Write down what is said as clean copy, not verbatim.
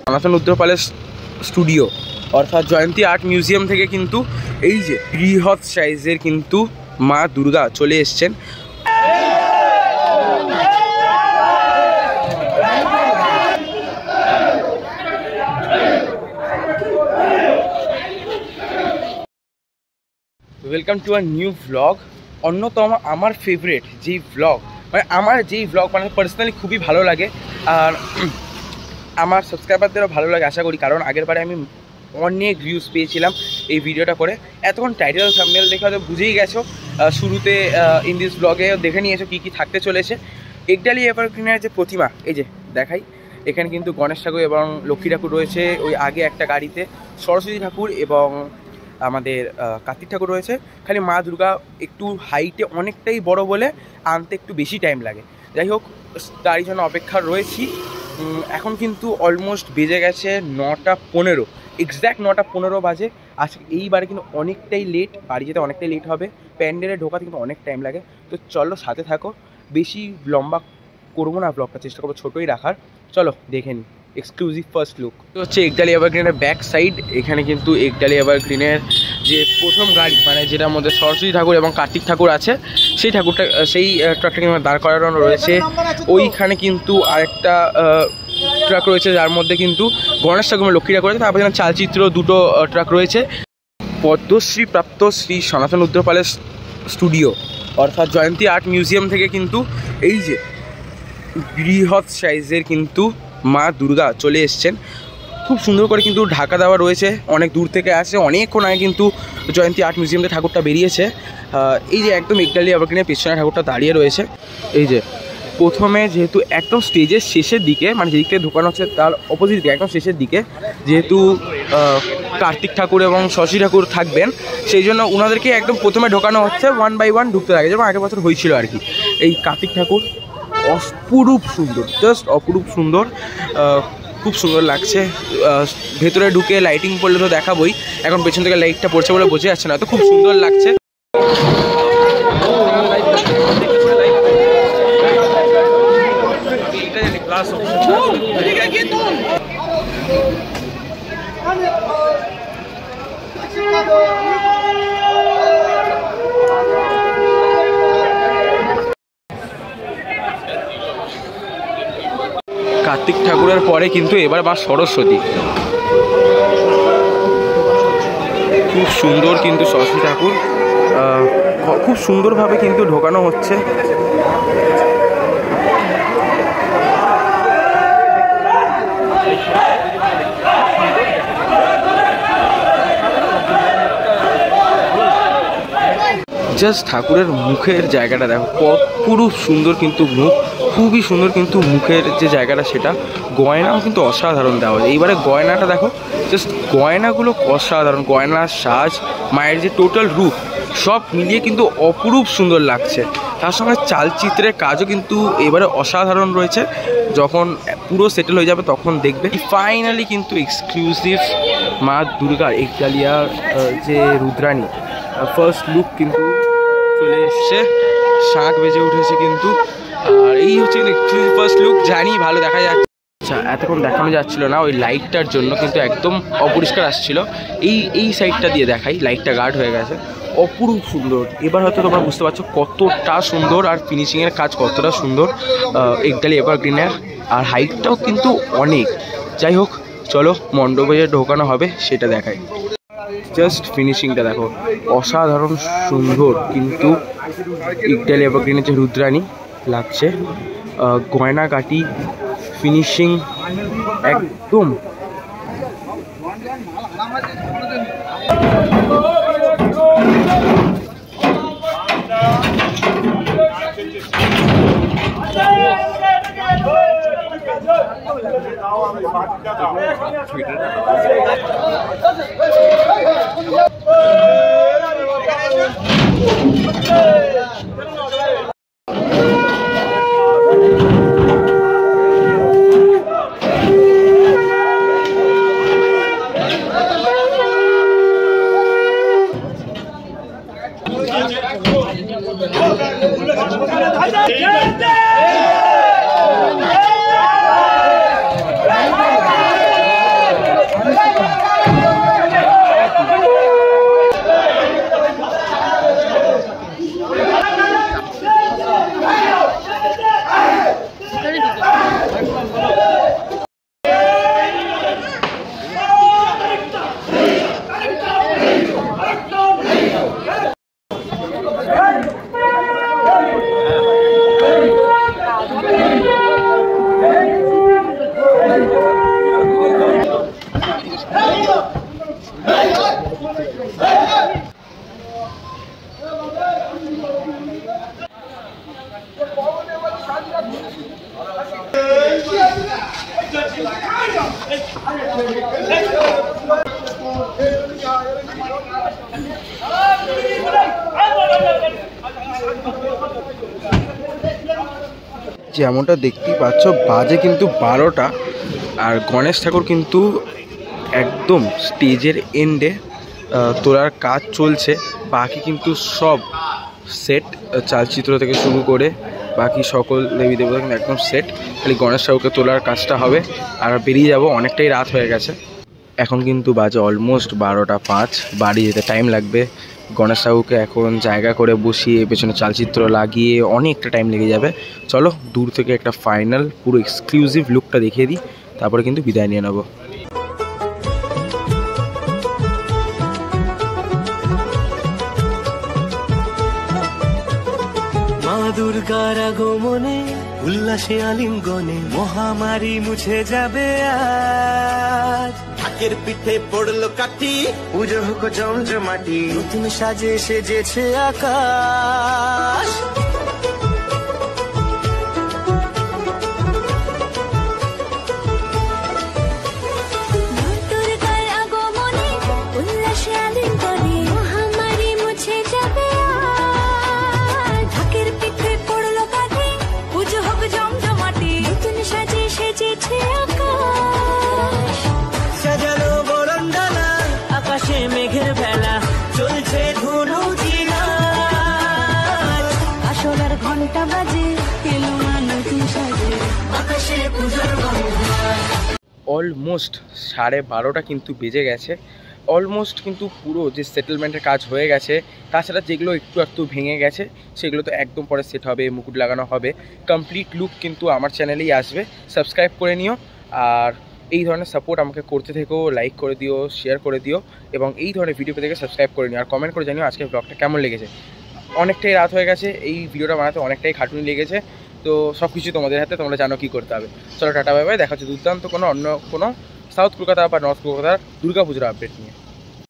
সনাতন রুদ্রপালের স্টুডিও অর্থাৎ জয়ন্তী art museum থেকে কিন্তু এই যে বৃহৎ সাইজের কিন্তু মা দুর্গা চলে এসছেন। Welcome to a new vlog. অন্যতম আমার ফেভারিট যেই ভ্লগ মানে পার্সোনালি খুবই ভালো লাগে, আর আমার সাবস্ক্রাইবারদেরও ভালো লাগে আশা করি, কারণ আগের বারে আমি অনেক ভিউজ পেয়েছিলাম এই ভিডিওটা করে। এতক্ষণ টাইটেল থাম্বনেল দেখে হয়তো বুঝেই গেছো, শুরুতে ইন দিস ব্লগে দেখে নিয়েছো কী কী থাকতে চলেছে। একডালি এভারগ্রিনের যে প্রতিমা, এই যে দেখাই, এখানে কিন্তু গণেশ ঠাকুর এবং লক্ষ্মী ঠাকুর রয়েছে, ওই আগে একটা গাড়িতে সরস্বতী ঠাকুর এবং আমাদের কার্তিক ঠাকুর রয়েছে। খালি মা দুর্গা একটু হাইটে অনেকটাই বড় বলে আনতে একটু বেশি টাইম লাগে। যাই হোক, তারই জন্য অপেক্ষা রয়েছি। এখন কিন্তু অলমোস্ট বেজে গেছে 9:15, এক্স্যাক্ট 9:15 বাজে। আজকে এইবারে কিন্তু অনেকটাই লেট, বাড়ি যেতে অনেকটাই লেট হবে, প্যান্ডেলে ঢোকাতে কিন্তু অনেক টাইম লাগে। তো চলো সাথে থাকো, বেশি লম্বা করবো না ব্লগটা, চেষ্টা করবো ছোটোই রাখার। চলো দেখে নিই এক্সক্লুসিভ ফার্স্ট লুক। তো হচ্ছে একডালি এভারগ্রিনের ব্যাক সাইড। এখানে কিন্তু একডালি এভারগ্রিনের যে প্রথম গাড়ি, মানে যেটার মধ্যে সরস্বতী ঠাকুর এবং কার্তিক ঠাকুর আছে, সেই ট্রাকটা কিন্তু দাঁড় করানো রয়েছে। ওইখানে কিন্তু আরেকটা ট্রাক রয়েছে যার মধ্যে কিন্তু গণেশ ঠাকুর লক্ষ্মী ঠাকুর আছে। তারপরে চালচিত্র দুটো ট্রাক রয়েছে। পদ্মশ্রী প্রাপ্ত শ্রী সনাতন রুদ্রপালের স্টুডিও অর্থাৎ জয়ন্তী আর্ট মিউজিয়াম থেকে কিন্তু এই যে বৃহৎ সাইজের কিন্তু মা দুর্গা চলে এসছেন। খুব সুন্দর করে কিন্তু ঢাকা দেওয়া রয়েছে, অনেক দূর থেকে আসে। অনেকক্ষণ আগে কিন্তু জয়ন্তী আর্ট মিউজিয়ামে ঠাকুরটা বেরিয়েছে। এই যে একদম একডালি এভারগ্রিনের পেছনে ঠাকুরটা দাঁড়িয়ে রয়েছে। এই যে প্রথমে যেহেতু একদম স্টেজের শেষের দিকে, মানে যেদিক থেকে ঢোকানো হচ্ছে তার অপোজিট দিকে একদম শেষের দিকে, যেহেতু কার্তিক ঠাকুর এবং সরস্বতী ঠাকুর থাকবেন, সেই জন্য ওনাদেরকে একদম প্রথমে ঢোকানো হচ্ছে, 1 by 1 ঢুকতে থাকে, যেমন আগের বছর হয়েছিল আর কি। এই কার্তিক ঠাকুর অপরূপ সুন্দর, জাস্ট অপরূপ সুন্দর, খুব সুন্দর লাগছে। ভেতরে ঢুকে লাইটিং পড়লে তো দেখাবই, এখন পেছন থেকে লাইটটা পড়ছে বলে বোঝা যাচ্ছে না, তো খুব সুন্দর লাগছে। কার্তিক ঠাকুরের পরে কিন্তু এবার মা সরস্বতী, খুব সুন্দর কিন্তু সরস্বতী ঠাকুর খুব সুন্দরভাবে কিন্তু ঢোকানো হচ্ছে। জাস্ট ঠাকুরের মুখের জায়গাটা দেখো, অপরূপ সুন্দর কিন্তু মুখ, খুবই সুন্দর কিন্তু মুখের যে জায়গাটা, সেটা গয়নাও কিন্তু অসাধারণ দেওয়া হয়। এইবারে গয়নাটা দেখো, জাস্ট গয়নাগুলো অসাধারণ, গয়নার সাজ, মায়ের যে টোটাল রূপ, সব মিলিয়ে কিন্তু অপরূপ সুন্দর লাগছে। তার সঙ্গে চালচিত্রের কাজও কিন্তু এবারে অসাধারণ রয়েছে। যখন পুরো সেটেল হয়ে যাবে তখন দেখবে। ফাইনালি কিন্তু এক্সক্লুসিভ মা দুর্গার একডালিয়ার যে রুদ্রাণী ফার্স্ট লুক কিন্তু চলে এসছে, শাঁখ বেজে উঠেছে কিন্তু। আর এই হচ্ছে কিন্তু এক্সক্লুসিভ ফার্স্ট লুক। জানি ভালো দেখা যাচ্ছে, আচ্ছা এতক্ষণ দেখানো যাচ্ছিল না ওই লাইটটার জন্য, কিন্তু একদম অপরিষ্কার আসছিল। এই সাইডটা দিয়ে দেখাই, লাইটটা গার্ড হয়ে গেছে, অপরূপ সুন্দর। এবার হয়তো তোমরা বুঝতে পারছো কতটা সুন্দর আর ফিনিশিংয়ের কাজ কতটা সুন্দর একডালি এভারগ্রিনের, আর হাইটটাও কিন্তু অনেক। যাই হোক, চলো মণ্ডপে যে ঢোকানো হবে সেটা দেখাই। জাস্ট ফিনিশিংটা দেখো, অসাধারণ সুন্দর কিন্তু একডালি এভারগ্রিনের যে রুদ্রাণী লাগছে, গয়নাগাটি ফিনিশিং একদম। জয় যেমনটা দেখতেই পাচ্ছ বাজে কিন্তু 12টা, আর গণেশ ঠাকুর কিন্তু একদম স্টেজের এন্ডে তোলার কাজ চলছে। বাকি কিন্তু সব সেট, চালচিত্র থেকে শুরু করে বাকি সকল দেবী দেবতা কিন্তু একদম সেট। খালি গণেশ ঠাকুরকে তোলার কাজটা হবে আর বেরিয়ে যাব। অনেকটাই রাত হয়ে গেছে, এখন কিন্তু বাজে অলমোস্ট 12টা 5। বাড়ি যেতে টাইম লাগবে। গণেশ ঠাকুরকে এখন জায়গা করে বসিয়ে পেছনে চালচিত্র লাগিয়ে অনেকটা টাইম লেগে যাবে। চলো দূর থেকে একটা ফাইনাল পুরো এক্সক্লুসিভ লুকটা দেখিয়ে দিই, তারপরে কিন্তু বিদায় নিয়ে নেবো। মা দুর্গার আগমনে উল্লাসে আলিঙ্গনে মহামারী মুছে যাবে আজ। ঢাকের পিঠে পড়লো কাঠি, পুজো হোক জমজমাটি, নতুন সাজে সেজেছে আকাশ। মেঘের ভেলা চলছে ধুনু জিনা, আসলার ঘন্টা বাজে এলো নতুন সাজে আকাশে পূজার অলমোস্ট 12:30 কিন্তু বেজে গেছে। অলমোস্ট কিন্তু পুরো যে সেটেলমেন্টের কাজ হয়ে গেছে। তাছাড়া যেগুলো একটু একটু ভেঙে গেছে সেগুলো তো একদম পরে সেট হবে, মুকুট লাগানো হবে। কমপ্লিট লুক কিন্তু আমার চ্যানেলেই আসবে, সাবস্ক্রাইব করে নিও। আর এই ধরনের সাপোর্ট আমাকে করতে থেকো, লাইক করে দিও, শেয়ার করে দিও এবং এই ধরনের ভিডিও পেতে সাবস্ক্রাইব করে নিও। আর কমেন্ট করে জানিও আজকের ব্লগটা কেমন লেগেছে। অনেকটাই রাত হয়ে গেছে, এই ভিডিওটা বানাতে অনেকটাই খাটুনি লেগেছে। তো সব কিছু তোমাদের হাতে, তোমরা জানো কী করতে হবে। চলো টাটা বাই বাই, দেখা হচ্ছে দুর্দান্ত কোনো অন্য কোনো সাউথ কলকাতা বা নর্থ কলকাতার দুর্গাপুজোর আপডেট নিয়ে।